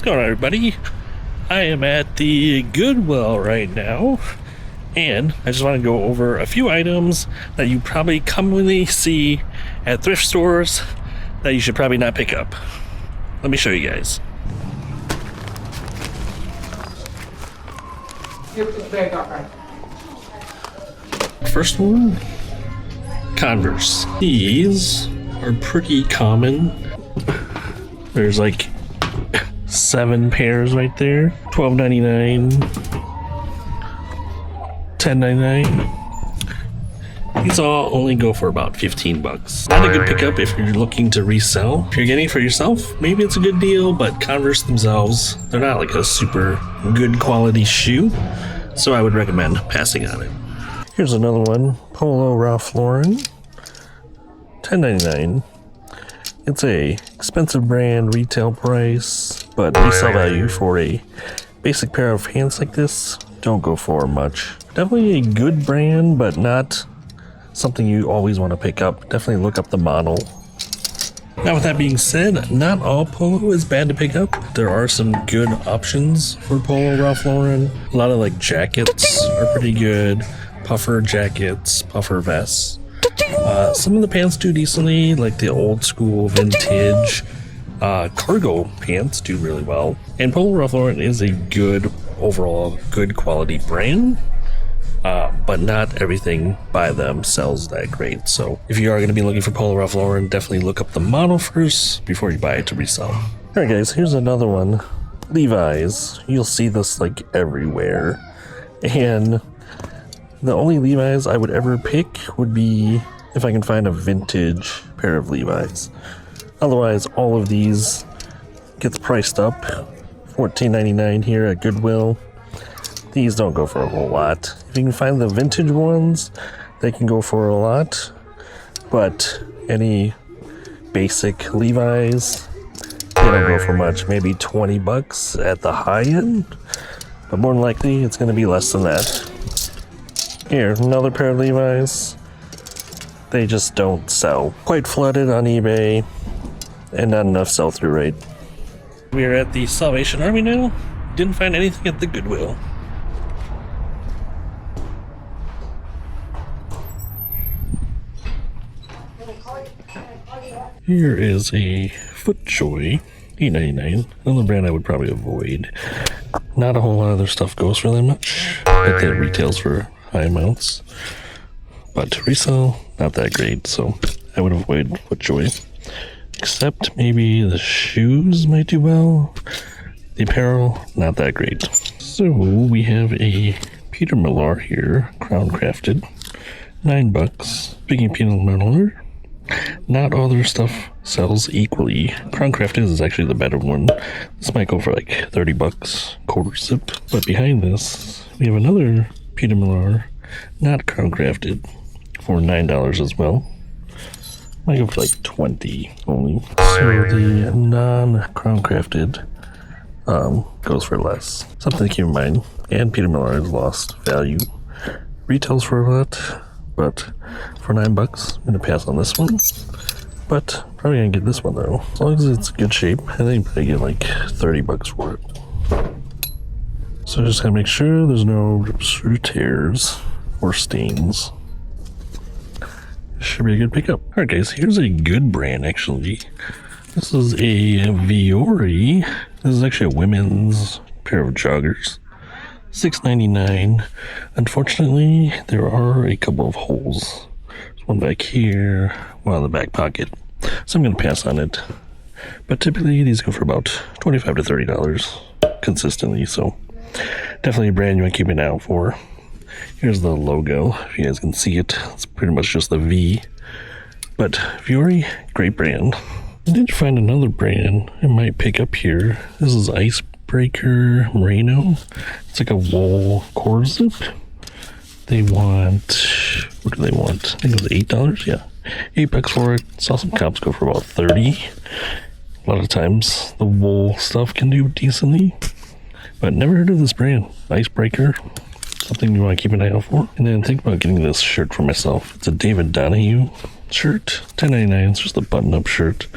What's going on, everybody? I am at the Goodwill right now, and I just want to go over a few items that you probably commonly see at thrift stores that you should probably not pick up. Let me show you guys. First one, Converse. These are pretty common. There's like 7 pairs right there. $12.99, $10.99. These all only go for about 15 bucks. Not a good pickup if you're looking to resell. If you're getting it for yourself, maybe it's a good deal, but Converse themselves, they're not like a super good quality shoe, so I would recommend passing on it. Here's another one, Polo Ralph Lauren, $10.99. It's a expensive brand retail price, but resale value for a basic pair of pants like this, don't go for much. Definitely a good brand, but not something you always want to pick up. Definitely look up the model. Now with that being said, not all polo is bad to pick up. There are some good options for Polo Ralph Lauren. A lot of like jackets are pretty good. Puffer jackets, puffer vests. Some of the pants do decently, like the old school vintage cargo pants do really well. And Polo Ralph Lauren is a good, overall good quality brand, but not everything by them sells that great. So if you are going to be looking for Polo Ralph Lauren, definitely look up the model first before you buy it to resell. Alright guys, here's another one. Levi's. You'll see this like everywhere. And the only Levi's I would ever pick would be if I can find a vintage pair of Levi's. Otherwise, all of these gets priced up. $14.99 here at Goodwill. These don't go for a whole lot. If you can find the vintage ones, they can go for a lot. But any basic Levi's, they don't go for much. Maybe 20 bucks at the high end. But more than likely, it's going to be less than that. Here, another pair of Levi's. They just don't sell. Quite flooded on eBay and not enough sell-through rate. We are at the Salvation Army now. Didn't find anything at the Goodwill. Here is a FootJoy, $8.99. Another brand I would probably avoid. Not a whole lot of their stuff goes for that much, but the retails for high amounts. But to resell, not that great, so I would avoid FootJoy. Except maybe the shoes might do well. The apparel, not that great. So we have a Peter Millar here, Crown Crafted, $9. Speaking of Peter Millar, not all their stuff sells equally. Crown Crafted is actually the better one. This might go for like 30 bucks, quarter zip. But behind this, we have another Peter Millar, not Crown Crafted, for $9 as well. Might go for like 20 only. So the non-Crown Crafted goes for less. Something to keep in mind. And Peter Millar has lost value. Retails for a lot, but for $9, I'm gonna pass on this one. But probably gonna get this one though. As long as it's in good shape, I think I get like 30 bucks for it. So just gotta make sure there's no rips or tears or stains. Should be a good pickup. Alright guys, here's a good brand actually. This is a Viore. This is actually a women's pair of joggers. $6.99. Unfortunately, there are a couple of holes. There's one back here, one in the back pocket. So I'm going to pass on it. But typically these go for about $25 to $30 consistently. So definitely a brand you want to keep an eye out for. Here's the logo. If you guys can see it, it's pretty much just the V. But Viore, great brand. I did find another brand I might pick up here. This is Icebreaker Merino. It's like a wool core zip. They want, what do they want? I think it was $8. Yeah, $8 for it. Saw some comps go for about 30. A lot of times the wool stuff can do decently, but never heard of this brand. Icebreaker. Something you want to keep an eye out for. And then think about getting this shirt for myself. It's a David Donahue shirt, $10.99. It's just a button-up shirt.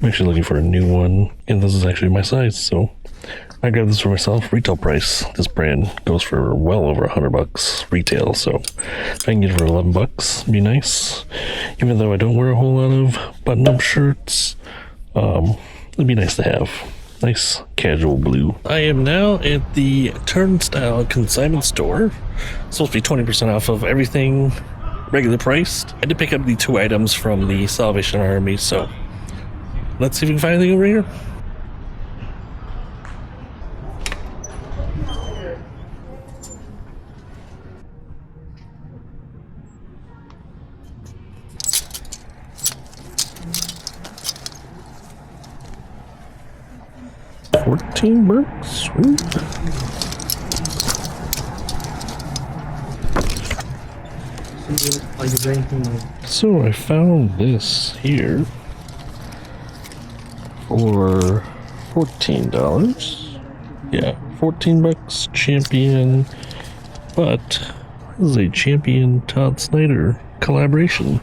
I'm actually looking for a new one, and this is actually my size, so I grabbed this for myself. Retail price. This brand goes for well over $100 retail, so if I can get it for $11, it'd be nice. Even though I don't wear a whole lot of button-up shirts, it'd be nice to have. Nice casual blue. I am now at the Turnstile consignment store. It's supposed to be 20% off of everything regular priced. I did pick up the 2 items from the Salvation Army, so let's see if we can find anything over here. $14, sweet. So I found this here for $14. Yeah, $14 Champion, but this is a Champion Todd Snyder collaboration.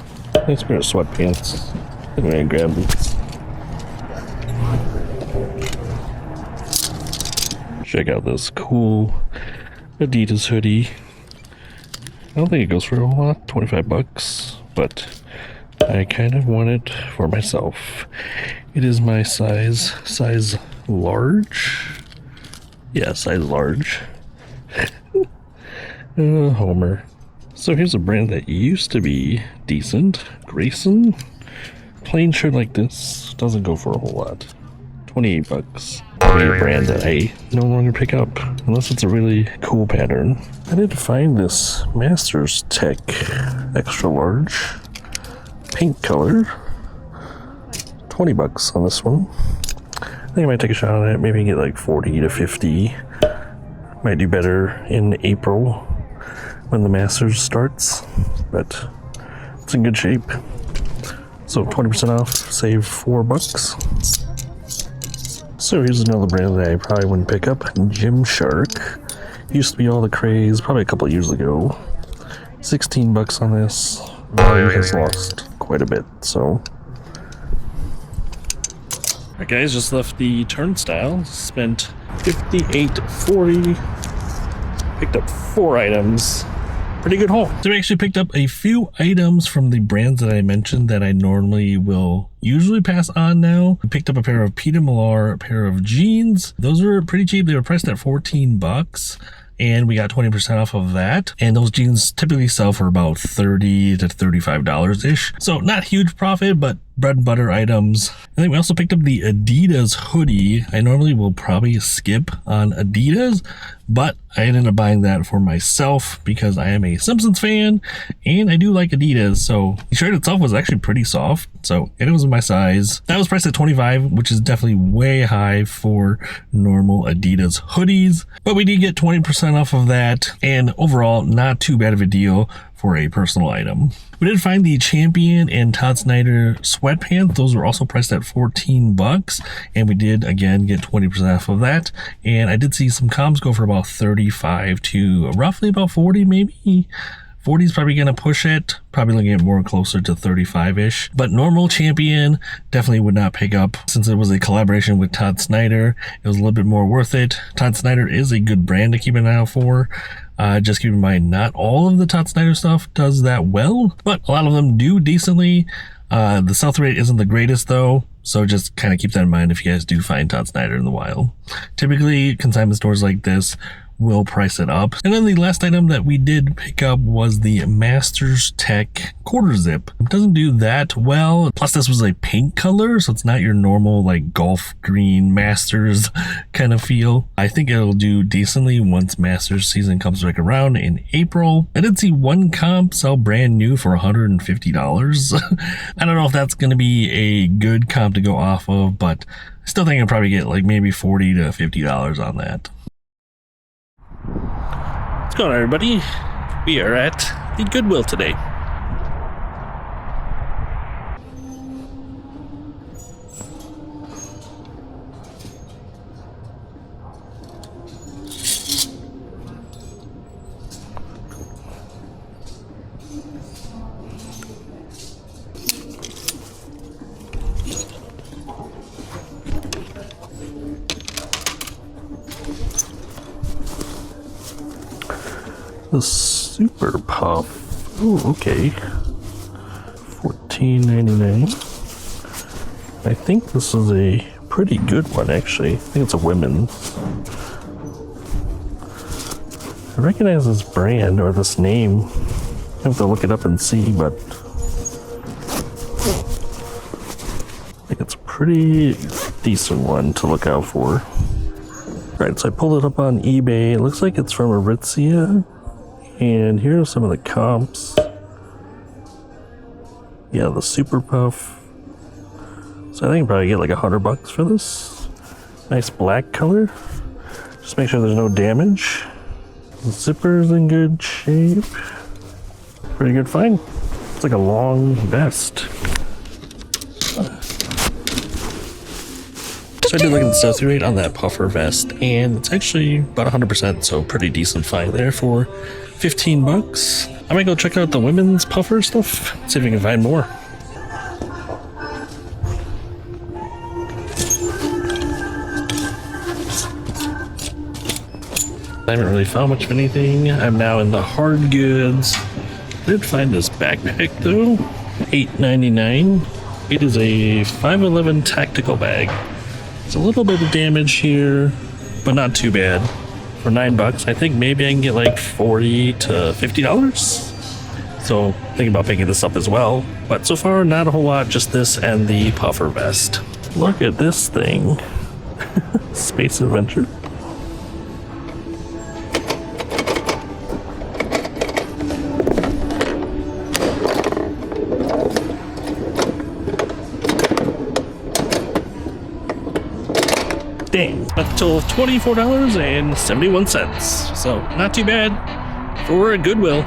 Nice pair of sweatpants. I'm gonna grab these. Check out this cool Adidas hoodie. I don't think it goes for a whole lot, $25, but I kind of want it for myself. It is my size large. Yeah, size large. Homer. So here's a brand that used to be decent. Grayson. Plain shirt like this doesn't go for a whole lot. $28. A brand that I no longer pick up unless it's a really cool pattern. I did find this Masters Tech extra large pink color. $20 on this one. I think I might take a shot on it. Maybe get like 40 to 50. Might do better in April when the Masters starts, but it's in good shape. So 20% off, save $4. So here's another brand that I probably wouldn't pick up. Gymshark. Used to be all the craze, probably a couple of years ago. $16 on this. Value has lost quite a bit, so. Alright guys, just left the Turnstile. Spent $58.40. Picked up 4 items. Pretty good haul. So I actually picked up a few items from the brands that I mentioned that I normally will usually pass on now. I picked up a pair of Peter Millar, a pair of jeans. Those were pretty cheap. They were priced at $14. And we got 20% off of that. And those jeans typically sell for about $30 to $35-ish. So not huge profit, but bread and butter items. And then we also picked up the Adidas hoodie. I normally will probably skip on Adidas, but I ended up buying that for myself because I am a Simpsons fan and I do like Adidas. So the shirt itself was actually pretty soft. So it was my size. That was priced at $25, which is definitely way high for normal Adidas hoodies. But we did get 20% off of that. And overall, not too bad of a deal for a personal item. We did find the Champion and Todd Snyder sweatpants. Those were also priced at $14, and we did again get 20% off of that. And I did see some comps go for about 35 to roughly about 40, maybe. 40 is probably going to push it, probably looking at more closer to 35-ish. But normal Champion definitely would not pick up since it was a collaboration with Todd Snyder. It was a little bit more worth it. Todd Snyder is a good brand to keep an eye out for. Just keep in mind, not all of the Todd Snyder stuff does that well, but a lot of them do decently. The sell rate isn't the greatest though, so just kind of keep that in mind if you guys do find Todd Snyder in the wild. Typically, consignment stores like this will price it up. And then the last item that we did pick up was the Masters Tech quarter zip. It doesn't do that well. Plus this was a pink color, so it's not your normal like golf green Masters kind of feel. I think it'll do decently once Masters season comes back around in April. I did see one comp sell brand new for $150. I don't know if that's going to be a good comp to go off of, but I still think I'll probably get like maybe $40 to $50 on that. What's going on, everybody? We are at the Goodwill today. The Super Puff. Oh, okay. $14.99. I think this is a pretty good one, actually. I think it's a women's. I recognize this brand or this name. I have to look it up and see, but I think it's a pretty decent one to look out for. Alright, so I pulled it up on eBay. It looks like it's from Aritzia. And here are some of the comps. Yeah, the Super Puff. So I think I'll probably get like $100 for this. Nice black color. Just make sure there's no damage. The zipper's in good shape. Pretty good find. It's like a long vest. So I did look at the sell-through rate on that puffer vest, and it's actually about 100%, so pretty decent find there for $15. I might go check out the women's puffer stuff, see if we can find more. I haven't really found much of anything. I'm now in the hard goods. I did find this backpack though, $8.99. It is a 511 tactical bag. It's a little bit of damage here, but not too bad. For $9, I think maybe I can get like $40 to $50. So thinking about picking this up as well. But so far, not a whole lot, just this and the puffer vest. Look at this thing. Space Adventure. Dang, a total of $24.71. So not too bad for a Goodwill.